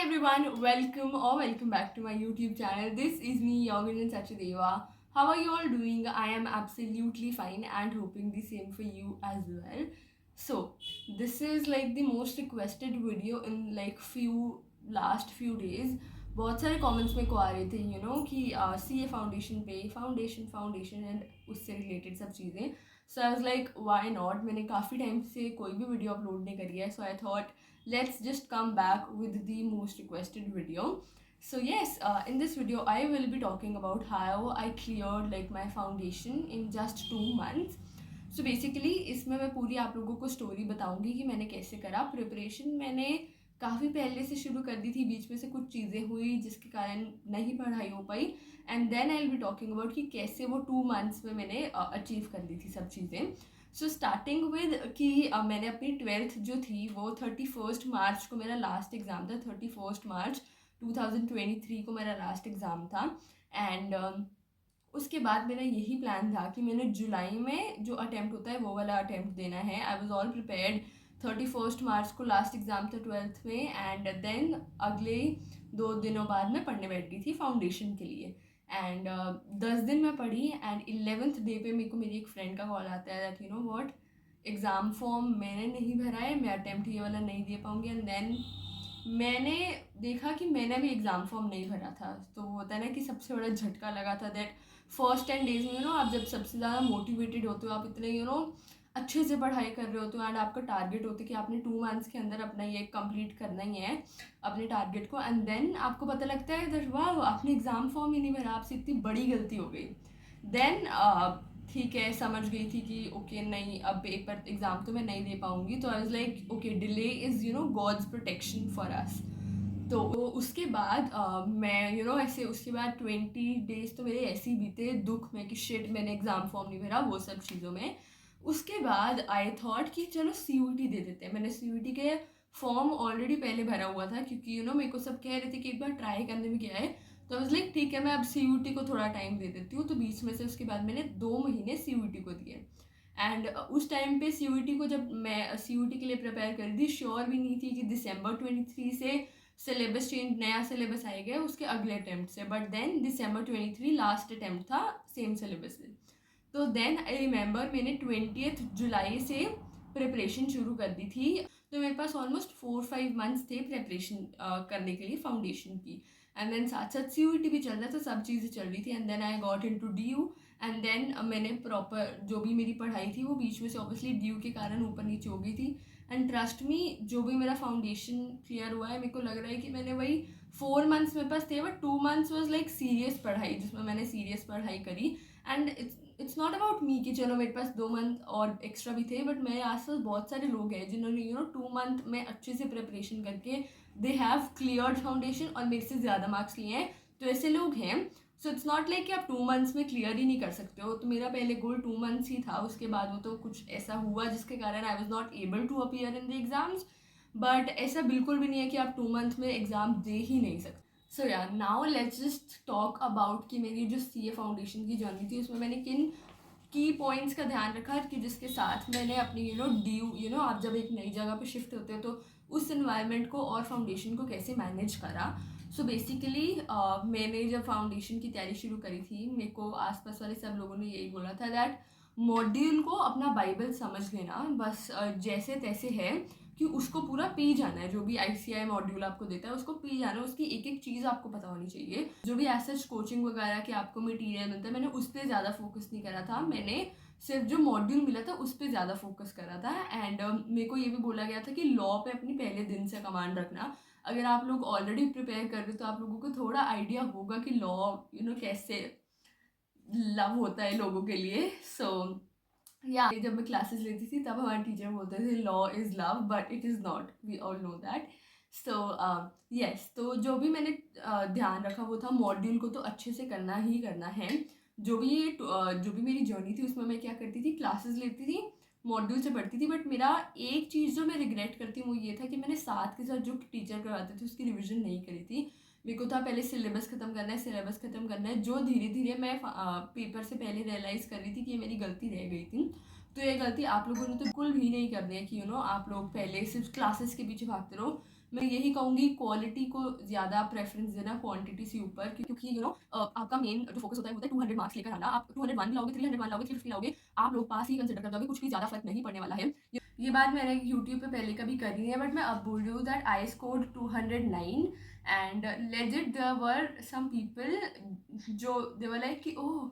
everyone, welcome back to my YouTube channel. This is me, Yogin Sachadeva. How are you all doing? I am absolutely fine and hoping the same for you as well. So, this is like the most requested video in like last few days. बहुत सारे comments मेरे को आ रहे थे कि C A foundation पे foundation and उससे related सब चीज़ें. So I was like why not. मैंने काफ़ी टाइम से कोई भी वीडियो अपलोड नहीं करी है, so I thought let's just come back with the most requested video. So yes, in this video I will be talking about how I cleared like my foundation in just 2 months. So basically इसमें मैं पूरी आप लोगों को story बताऊंगी कि मैंने कैसे करा. प्रिपरेशन मैंने काफ़ी पहले से शुरू कर दी थी, बीच में से कुछ चीज़ें हुई जिसके कारण नहीं पढ़ाई हो पाई. And then I will be talking about कि कैसे वो 2 मंथ्स में मैंने अचीव कर दी थी सब चीज़ें. सो स्टार्टिंग विद कि मैंने अपनी 12th जो थी वो 31 मार्च को मेरा लास्ट एग्ज़ाम था. 31 मार्च 2023 को मेरा लास्ट एग्ज़ाम था. एंड उसके बाद मेरा यही प्लान था कि मैंने जुलाई में जो अटैम्प्ट होता है वो वाला अटैम्प्ट देना है. I was all prepared. 31 मार्च को लास्ट एग्ज़ाम था 12th में. एंड देन अगले 2 दिनों बाद मैं पढ़ने बैठ गई थी फाउंडेशन के लिए. एंड 10 दिन मैं पढ़ी. एंड 11th डे पे मेरे को मेरी एक फ्रेंड का कॉल आता है दैट व्हाट, एग्ज़ाम फॉर्म मैंने नहीं भरा है, मैं अटैम्प्ट ये वाला नहीं दे पाऊँगी. एंड देन मैंने देखा कि मैंने भी एग्ज़ाम फॉर्म नहीं भरा था. तो वो होता है ना कि सबसे बड़ा झटका लगा था दैट फर्स्ट 10 डेज़ में आप जब सबसे ज़्यादा मोटिवेटेड होते हो, आप इतने अच्छे से पढ़ाई कर रहे होते हो एंड आपका टारगेट होता है कि आपने 2 मंथ्स के अंदर अपना ये कंप्लीट करना ही है अपने टारगेट को. एंड देन आपको पता लगता है दैट वाह, आपने एग्ज़ाम फॉर्म ही नहीं भरा, आपसे इतनी बड़ी गलती हो गई. देन ठीक है, समझ गई थी कि ओके नहीं, अब पेपर एग्ज़ाम तो मैं नहीं दे पाऊँगी. तो I was like okay, delay is God's protection for us. तो उसके बाद मैं ऐसे उसके बाद 20 डेज़ तो मेरे ऐसे ही बीते दुख में कि शिट मैंने एग्ज़ाम फॉर्म नहीं भरा, वो सब चीज़ों में. उसके बाद आई थॉट कि चलो CUET दे देते हैं. मैंने CUET के फॉर्म ऑलरेडी पहले भरा हुआ था क्योंकि मेरे को सब कह रहे थे कि एक बार ट्राई करने में क्या है. तो आई लाइक ठीक है, मैं अब CUET को थोड़ा टाइम दे देती हूँ. तो बीच में से उसके बाद मैंने 2 महीने CUET को दिए. एंड उस टाइम पे CUET को जब मैं CUET के लिए प्रिपेयर कर रही थी, श्योर भी नहीं थी कि दिसंबर 23 से सिलेबस चेंज, नया सिलेबस आएगा उसके अगले अटैम्प्ट से. But then December 23 last attempt था सेम सिलेबस से. तो देन आई रिमेंबर मैंने 20th जुलाई से प्रिपरेशन शुरू कर दी थी. तो मेरे पास ऑलमोस्ट 4-5 मंथ्स थे प्रिपरेशन करने के लिए फाउंडेशन की. एंड देन साथ साथ CUET भी चल रहा था, सब चीज़ें चल रही थी. And then I got into DU. And then मैंने प्रॉपर जो भी मेरी पढ़ाई थी वो बीच में से ऑब्वियसली DU के कारण ऊपर नीचे हो गई थी. एंड ट्रस्ट मी, जो भी मेरा फाउंडेशन क्लियर हुआ है, मेरे को लग रहा है कि मैंने वही 4 मंथ्स मेरे पास थे, but 2 months was like serious पढ़ाई जिसमें मैंने सीरियस पढ़ाई करी. And it's not about me कि चलो मेरे पास 2 मंथ और एक्स्ट्रा भी थे, बट मेरे आसपास बहुत सारे लोग हैं जिन्होंने 2 मंथ में अच्छे से प्रिपरेशन करके दे हैव क्लियर्ड फाउंडेशन और मेरे से ज़्यादा मार्क्स लिए हैं. तो ऐसे लोग हैं. सो इट्स नॉट लाइक कि आप 2 मंथ्स में क्लियर ही नहीं कर सकते हो. तो मेरा पहले गोल 2 मंथ्स ही था. उसके बाद वो तो कुछ ऐसा हुआ जिसके कारण I was not able to appear in the exams. But ऐसा बिल्कुल भी नहीं है कि आप 2 मंथ में एग्ज़ाम दे ही नहीं सकते. सो या now let's just talk about कि मेरी जो CA फाउंडेशन की जर्नी थी उसमें मैंने किन की पॉइंट्स का ध्यान रखा कि जिसके साथ मैंने अपनी DU आप जब एक नई जगह पे शिफ्ट होते हो तो उस इन्वायरमेंट को और फाउंडेशन को कैसे मैनेज करा. सो बेसिकली मैंने जब फाउंडेशन की तैयारी शुरू करी थी, मेरे को आसपास वाले सब लोगों ने यही बोला था दैट मॉड्यूल को अपना बाइबल समझ लेना, बस जैसे तैसे है कि उसको पूरा पी जाना है. जो भी ICI मॉड्यूल आपको देता है उसको पी जाना है, उसकी एक एक चीज़ आपको पता होनी चाहिए. जो भी एसेस कोचिंग वगैरह कि आपको मटेरियल मिलता है, मैंने उस पर ज़्यादा फोकस नहीं करा था. मैंने सिर्फ जो मॉड्यूल मिला था उस पर ज़्यादा फोकस करा था. एंड मेरे को ये भी बोला गया था कि लॉ पे अपनी पहले दिन से कमांड रखना. अगर आप लोग ऑलरेडी प्रिपेयर कर रहे हो तो आप लोगों को थोड़ा आइडिया होगा कि लॉ कैसे लव होता है लोगों के लिए. सो या जब मैं क्लासेस लेती थी तब हमारे टीचर बोलते थे law is love, but it is not, we all know that. So yes, तो जो भी मैंने ध्यान रखा वो था मॉड्यूल को तो अच्छे से करना ही करना है. जो भी मेरी जर्नी थी उसमें मैं क्या करती थी, क्लासेस लेती थी, मॉड्यूल से पढ़ती थी. बट मेरा एक चीज़ जो मैं रिग्रेट करती हूँ वो ये था कि मैंने साथ के साथ जो टीचर करवाते थे उसकी रिविज़न नहीं करी थी. मेरे को था पहले सिलेबस ख़त्म करना है, जो धीरे धीरे मैं पेपर से पहले रियलाइज़ कर रही थी कि ये मेरी गलती रह गई थी. तो ये गलती आप लोगों ने तो बिल्कुल भी नहीं करनी है कि आप लोग पहले सिर्फ क्लासेस के पीछे भागते रहो. मैं यही कहूँगी क्वालिटी को ज़्यादा प्रेफरेंस देना क्वांटिटी से ऊपर, क्योंकि आपका मेन जो फोकस होता है वो होता है 200 मार्क्स लेकर आना। आप 201 लाओगे, 301 लाओगे, 350 लाओगे, आप लोग पास ही कंसिडर कर जाओगे, कुछ भी ज़्यादा फर्क नहीं पड़ने वाला है। ये बात मैंने यूट्यूब पे पहले कभी करी है, बट मैं अब बोल रही हूँ that I scored 209 and legit there were some people जो दे वर लाइक कि ओह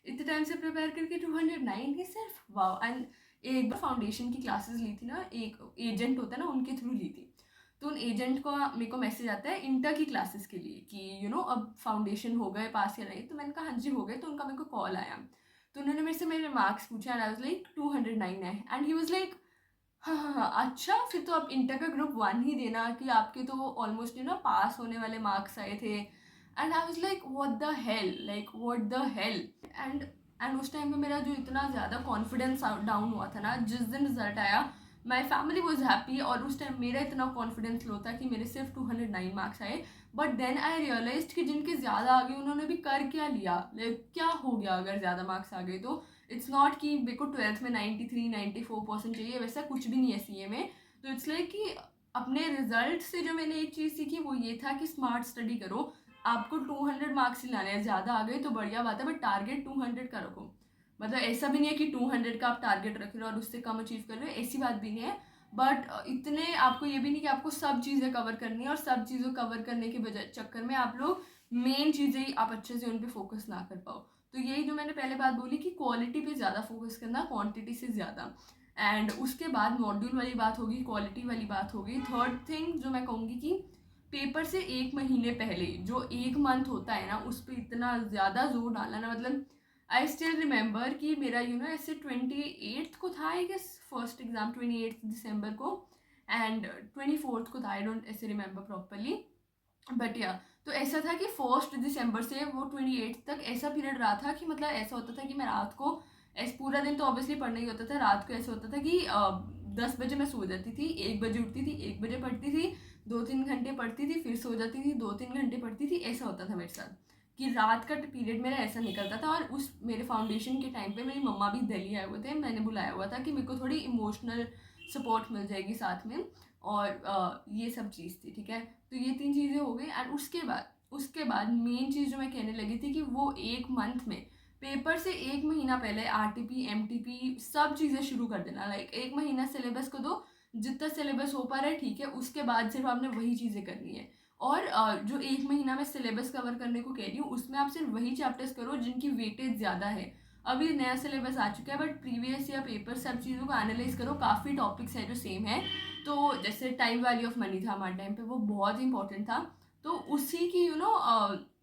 इतने टाइम से प्रिपेयर करके 209 ही सिर्फ, वाओ। एंड एक बार फाउंडेशन की क्लासेस ली थी ना, एक एजेंट होता है ना, उनके थ्रू ली थी। तो उन एजेंट को मेरे को मैसेज आता है इंटर की क्लासेस के लिए कि अब फाउंडेशन हो गए पास या नहीं। तो मैंने कहा हाँ जी हो गए। तो उनका मेरे को कॉल आया, तो उन्होंने मेरे से मेरे मार्क्स पूछा एंड आई वाज लाइक 209 है एंड ही वाज लाइक हाँ हाँ हाँ अच्छा, फिर तो आप इंटर का ग्रुप 1 ही देना कि आपके तो ऑलमोस्ट पास होने वाले मार्क्स आए थे। And I was like what the hell, like what the hell. And उस टाइम पे मेरा जो इतना ज़्यादा कॉन्फिडेंस डाउन हुआ था ना, जिस दिन रिजल्ट आया माई फैमिली वॉज हैप्पी, और उस टाइम मेरा इतना कॉन्फिडेंस लो था कि मेरे सिर्फ 209 मार्क्स आए। बट देन आई रियलाइज कि जिनके ज़्यादा आ गए उन्होंने भी कर क्या लिया, लाइक क्या हो गया अगर ज़्यादा मार्क्स आ गए तो। इट्स नॉट कि मेरे को 12th में 93-94% चाहिए, वैसा कुछ भी नहीं है सीए में। तो इट्स लाइक कि अपने रिजल्ट से जो मैंने एक चीज़ सीखी वो ये था कि स्मार्ट स्टडी करो। आपको 200 मार्क्स ही लाने हैं, ज़्यादा आ गए तो बढ़िया बात है, बट टारगेट 200 का रखो। मतलब ऐसा भी नहीं है कि 200 का आप टारगेट रख रहे हो और उससे कम अचीव कर रहे हो, ऐसी बात भी नहीं है। बट इतने आपको ये भी नहीं कि आपको सब चीज़ें कवर करनी है, और सब चीज़ों कवर करने के बजाय चक्कर में आप लोग मेन चीज़ें ही आप अच्छे से उन पर फोकस ना कर पाओ। तो यही जो मैंने पहले बात बोली कि क्वालिटी पे ज़्यादा फोकस करना क्वांटिटी से ज़्यादा। एंड उसके बाद मॉड्यूल वाली बात होगी, क्वालिटी वाली बात होगी। थर्ड थिंग जो मैं कहूँगी कि पेपर से एक महीने पहले जो एक मंथ होता है ना, उस पर इतना ज़्यादा जोर डालना ना, मतलब आई स्टिल रिमेंबर कि मेरा ऐसे 28th को था आई गेस फर्स्ट एग्ज़ाम, 28 दिसंबर को, एंड 24th को था, आई डोंट ऐसे रिमेंबर प्रॉपरली, बट या। तो ऐसा था कि 1 दिसंबर से वो 28 तक ऐसा पीरियड रहा था कि मतलब ऐसा होता था कि मैं रात को ऐसे पूरा दिन तो ऑब्वियसली पढ़ना ही होता था, रात को ऐसा होता था कि 10 बजे मैं सो जाती थी, 1 बजे उठती थी, 1 बजे पढ़ती थी, 2-3 घंटे पढ़ती थी, फिर सो जाती थी, 2-3 घंटे पढ़ती थी। ऐसा होता था मेरे साथ कि रात का पीरियड मेरा ऐसा निकलता था। और उस मेरे फाउंडेशन के टाइम पे मेरी मम्मा भी दिल्ली आए हुए थे, मैंने बुलाया हुआ था कि मेरे को थोड़ी इमोशनल सपोर्ट मिल जाएगी साथ में, और ये सब चीज़ थी, ठीक है। तो ये 3 चीज़ें हो गई। एंड उसके बाद मेन चीज़ जो मैं कहने लगी थी कि वो एक मंथ में पेपर से एक महीना पहले आरटीपी एमटीपी सब चीज़ें शुरू कर देना। लाइक एक महीना सिलेबस को दो, जितना सिलेबस हो पा रहा है ठीक है, उसके बाद सिर्फ आपने वही चीज़ें करनी है। और जो एक महीना में सिलेबस कवर करने को कह रही हूँ उसमें आप सिर्फ वही चैप्टर्स करो जिनकी वेटेज ज़्यादा है। अभी नया सिलेबस आ चुका है, बट प्रीवियस या पेपर सब चीज़ों को एनालाइज करो, काफ़ी टॉपिक्स हैं जो सेम है। तो जैसे टाइम वैल्यू ऑफ मनी था हमारे टाइम पे, वो बहुत इंपॉर्टेंट था। तो उसी की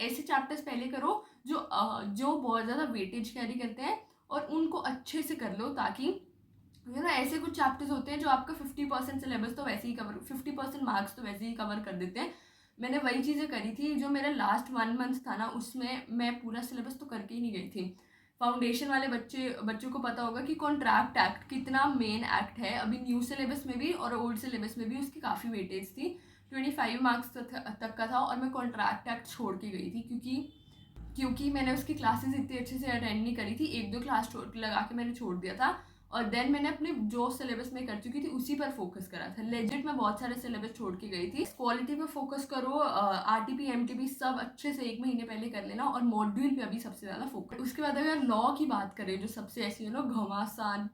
ऐसे चैप्टर्स पहले करो जो बहुत ज़्यादा वेटेज कैरी करते हैं, और उनको अच्छे से कर लो, ताकि ऐसे कुछ चैप्टर्स होते हैं जो आपका 50% सिलेबस तो वैसे ही कवर, 50% मार्क्स तो वैसे ही कवर कर देते हैं। मैंने वही चीज़ें करी थी। जो मेरा लास्ट 1 मंथ था ना, उसमें मैं पूरा सिलेबस तो करके ही नहीं गई थी। फाउंडेशन वाले बच्चों को पता होगा कि कॉन्ट्रैक्ट एक्ट कितना मेन एक्ट है, अभी न्यू सिलेबस में भी और ओल्ड सिलेबस में भी उसकी काफ़ी वेटेज थी। 25 मार्क्स तक का था, और मैं कॉन्ट्रैक्ट एक्ट छोड़ के गई थी क्योंकि मैंने उसकी क्लासेस इतनी अच्छे से अटेंड नहीं करी थी, 1-2 क्लास लगा के मैंने छोड़ दिया था। और देन मैंने अपने जो सिलेबस में कर चुकी थी उसी पर फोकस करा था। लेजिट मैं बहुत सारे सिलेबस छोड़ के गई थी। क्वालिटी पे फोकस करो, आरटीपी एमटीपी सब अच्छे से एक महीने पहले कर लेना, और मॉड्यूल पे अभी सबसे ज़्यादा फोकस। उसके बाद अगर लॉ की बात करें, जो सबसे ऐसी घमासान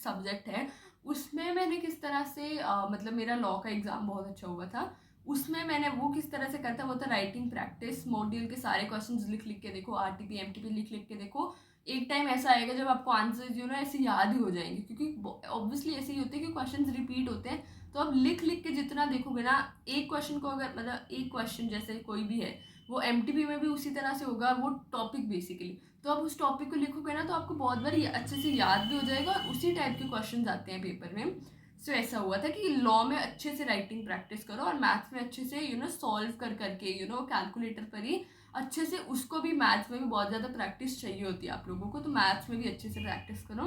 सब्जेक्ट है, उसमें मैंने किस तरह से मतलब मेरा लॉ का एग्ज़ाम बहुत अच्छा हुआ था। उसमें मैंने वो किस तरह से करता, वो था राइटिंग प्रैक्टिस। मॉड्यूल के सारे क्वेश्चंस लिख लिख के देखो, आरटीपी एमटीपी लिख लिख के देखो। एक टाइम ऐसा आएगा जब आपको आंसर्स ऐसे याद ही हो जाएंगे, क्योंकि ऑब्वियसली ऐसे ही होते हैं कि क्वेश्चंस रिपीट होते हैं। तो आप लिख लिख के जितना देखोगे ना, एक क्वेश्चन को अगर मतलब एक क्वेश्चन जैसे कोई भी है, वो एमटीपी में भी उसी तरह से होगा, वो टॉपिक बेसिकली। तो आप उस टॉपिक को लिखोगे ना, तो आपको बहुत बार अच्छे से याद भी हो जाएगा, और उसी टाइप के क्वेश्चन आते हैं पेपर में। सो ऐसा हुआ था कि लॉ में अच्छे से राइटिंग प्रैक्टिस करो, और मैथ्स में अच्छे से सॉल्व कर करके कैलकुलेटर पर ही अच्छे से, उसको भी मैथ्स में भी बहुत ज़्यादा प्रैक्टिस चाहिए होती है आप लोगों को, तो मैथ्स में भी अच्छे से प्रैक्टिस करो।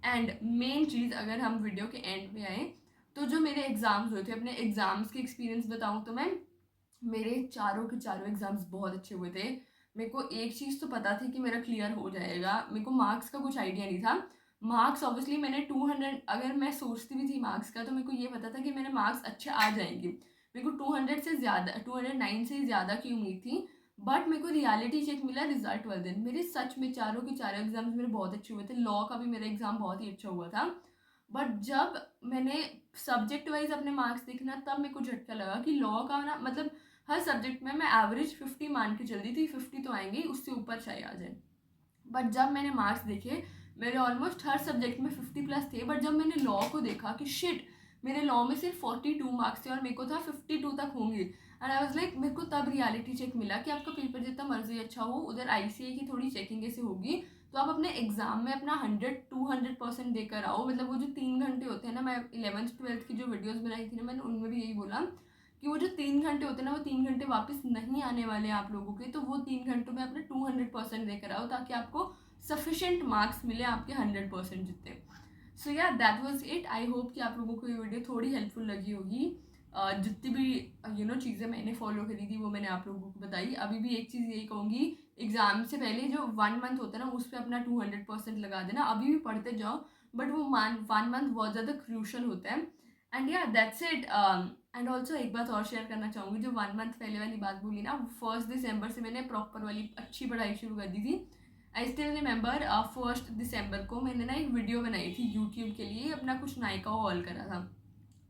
एंड मेन चीज़, अगर हम वीडियो के एंड में आए, तो जो मेरे एग्ज़ाम्स हुए थे, अपने एग्ज़ाम्स के एक्सपीरियंस बताऊँ तो मैं, मेरे चारों के चारों एग्ज़ाम्स बहुत अच्छे हुए थे। मेरे को एक चीज़ तो पता थी कि मेरा क्लियर हो जाएगा, मेरे को मार्क्स का कुछ आइडिया नहीं था। मार्क्स ऑब्वियसली मैंने 200, अगर मैं सोचती भी थी मार्क्स का, तो मेरे को ये पता था कि मेरे मार्क्स अच्छे आ जाएंगे, मेरे को 209 से ज़्यादा की उम्मीद थी, बट मेरे को रियलिटी चेक मिला रिजल्ट वाले दिन। मेरे सच में चारों के चारों एग्जाम्स मेरे बहुत अच्छे हुए थे। लॉ का भी मेरा एग्जाम बहुत ही अच्छा हुआ था, बट जब मैंने सब्जेक्ट वाइज अपने मार्क्स देखना, तब मेरे को झटका लगा कि लॉ का ना, मतलब हर सब्जेक्ट में मैं एवरेज 50 मान के चल रही थी, 50 तो आएंगे, उससे ऊपर चाहिए आ जाए। बट जब मैंने मार्क्स देखे, मेरे ऑलमोस्ट हर सब्जेक्ट में 50 प्लस थे, बट जब मैंने लॉ को देखा कि शिट, मेरे लॉ में सिर्फ 42 मार्क्स थे और मेरे को था 52 तक होंगे, एंड आई वाज लाइक, मेरे को तब रियलिटी चेक मिला कि आपका पेपर जितना मर्जी अच्छा हो, उधर ICAI की थोड़ी चेकिंग ऐसे होगी, तो आप अपने एग्जाम में अपना 100-200% देकर आओ। मतलब वो जो 3 घंटे होते हैं ना, मैं 11th-12th की जो वीडियोस बनाई थी ना, मैंने उनमें भी यही बोला कि वो जो 3 घंटे होते हैं ना, वो 3 घंटे वापस नहीं आने वाले हैं आप लोगों के, तो वो 3 घंटों में अपने 200% देकर आओ, ताकि आपको सफिशेंट मार्क्स मिले आपके 100% जितने। सो या that was it. I hope कि आप लोगों को ये वीडियो थोड़ी हेल्पफुल लगी होगी। जितनी भी चीज़ें मैंने फॉलो करी थी वो मैंने आप लोगों को बताई। अभी भी एक चीज़ यही कहूँगी, एग्जाम से पहले जो 1 मंथ होता है ना, उस पर अपना 200% लगा देना। अभी भी पढ़ते जाओ, बट वो 1 मंथ बहुत ज़्यादा क्रूशल होता है। एंड या दैट्स इट। एंड ऑल्सो एक बात और शेयर करना चाहूँगी, जो 1 मंथ पहले वाली बात बोली ना, 1 दिसंबर से मैंने प्रॉपर वाली अच्छी पढ़ाई शुरू कर दी थी। आई स्टिल रिमेंबर 1 दिसंबर को मैंने ना एक वीडियो बनाई थी यूट्यूब के लिए, अपना कुछ नायका हॉल करा था।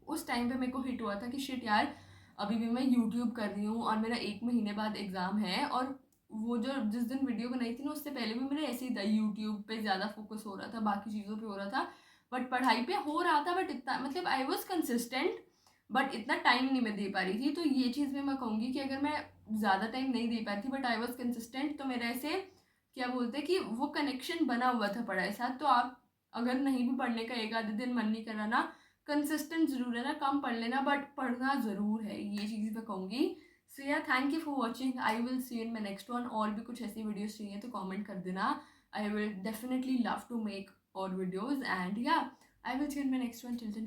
उस टाइम पे मेरे को हिट हुआ था कि शिट यार, अभी भी मैं यूट्यूब कर रही हूँ और मेरा 1 महीने बाद एग्ज़ाम है। और वो जो जिस दिन वीडियो बनाई थी ना, उससे पहले भी मेरा ऐसे ही था, यूट्यूब पे ज़्यादा फोकस हो रहा था, बाकी चीज़ों पे हो रहा था, बट पढ़ाई पे हो रहा था, बट इतना, मतलब आई वॉज कंसिस्टेंट, बट इतना टाइम नहीं मैं दे पा रही थी। तो ये चीज़ में मैं कहूँगी कि अगर मैं ज़्यादा टाइम नहीं दे पा रही थी, बट आई वॉज कंसिस्टेंट, तो मेरा ऐसे क्या बोलते हैं कि वो कनेक्शन बना हुआ था पढ़ाई साथ। तो आप अगर नहीं भी पढ़ने का एक आधे दिन मन नहीं कर रहा ना, कंसिस्टेंट जरूर है ना, कम पढ़ लेना, बट पढ़ना ज़रूर है, ये चीज़ मैं कहूँगी। सो या thank you for watching. I will see in my next one. और भी कुछ ऐसी वीडियोज़ चाहिए तो कॉमेंट कर देना। I will definitely love to make और वीडियोज़, एंड या I will see in my next one. Till then